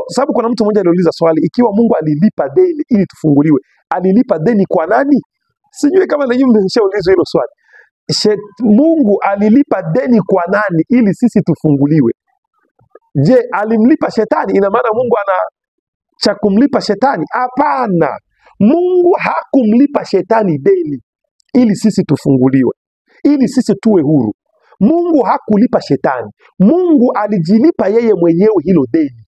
sababu kuna mtu mmoja aliuliza swali, ikiwa Mungu alilipa deni ili tufunguliwe, alilipa deni kwa nani? Sijui kama na nyinyi mmeshaulizwa hilo swali. Mungu alilipa deni kwa nani ili sisi tufunguliwe? Je, alimlipa shetani? Ina maana Mungu ana cha kumlipa shetani? Hapana. Mungu hakumlipa shetani deni ili sisi tufunguliwe, ili sisi tuwe huru. Mungu hakulipa shetani. Mungu alijilipa yeye mwenyewe hilo deni.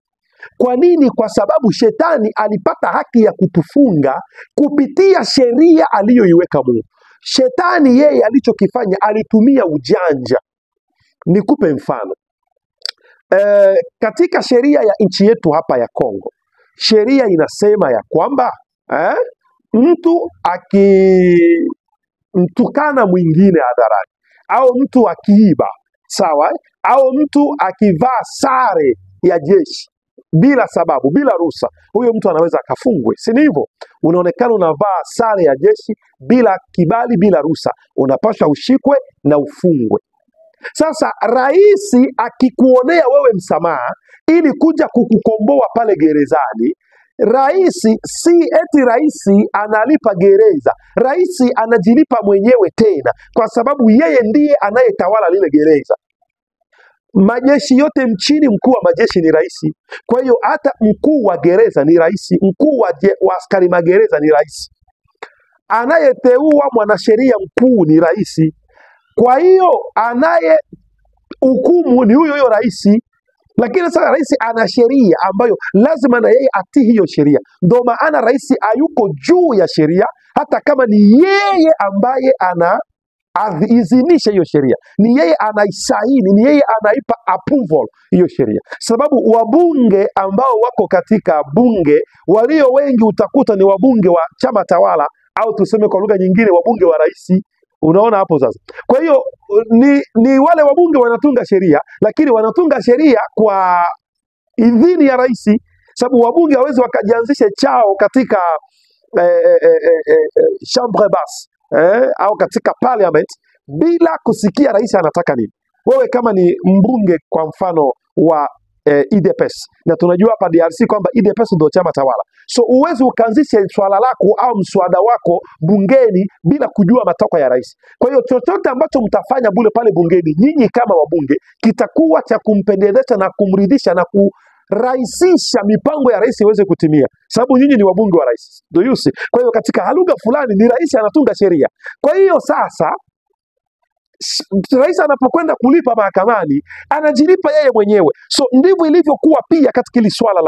Kwa nini? Kwa sababu shetani alipata haki ya kutufunga kupitia sheria aliyoiweka Mungu. Shetani yeye alichokifanya, alitumia ujanja. Nikupe mfano. Katika sheria ya nchi yetu hapa ya Kongo, sheria inasema ya kwamba mtu akimtukana mwingine hadharani, au mtu akiiba, sawa, au mtu akivaa sare ya jeshi bila sababu, bila ruhusa, huyo mtu anaweza akafungwe, si hivyo? Unaonekana unavaa sare ya jeshi bila kibali, bila ruhusa, unapaswa ushikwe na ufungwe. Sasa rais akikuonea wewe msamaha ili kuja kukukomboa pale gerezani, rais si eti rais analipa gereza, rais anajilipa mwenyewe tena, kwa sababu yeye ndiye anayetawala lile gereza. Majeshi yote nchini, mkuu wa majeshi ni rais. Kwa hiyo hata mkuu wa gereza ni rais, mkuu wa askari magereza ni rais, anayeteua mwanasheria mkuu ni rais. Kwa hiyo anaye hukumu ni huyo rais. Lakini sasa rais ana sheria ambayo lazima na yeye atii hiyo sheria. Ndio maana rais hayuko juu ya sheria, hata kama ni yeye ambaye anaidhinisha hiyo sheria, ni yeye anaisaini, ni yeye anaipa approval hiyo sheria. Sababu wabunge ambao wako katika bunge, walio wengi utakuta ni wabunge wa chama tawala, au tuseme kwa lugha nyingine wabunge wa rais. Unaona hapo sasa. Kwa hiyo ni wale wabunge wanatunga sheria, lakini wanatunga sheria kwa idhini ya rais, sababu wabunge hawezi wakajianzisha chao katika chambre basse au katika parliament bila kusikia rais anataka nini. Wewe kama ni mbunge kwa mfano wa UDPS, na tunajua hapa DRC kwamba UDPS ndio chama tawala, so uwezi ukaanzisha swala lako au mswada wako bungeni bila kujua matakwa ya rais. Kwa hiyo chochote ambacho mtafanya bure pale bungeni, nyinyi kama wabunge, kitakuwa cha kumpendeleza na kumridhisha na kurahisisha mipango ya rais iweze kutimia, sababu nyinyi ni wabunge wa rais. Do you see? Kwa hiyo katika lugha fulani ni rais anatunga sheria. Kwa hiyo sasa rais anapokwenda kulipa mahakamani, anajilipa yeye mwenyewe. So ndivyo ilivyokuwa pia katika hili swala la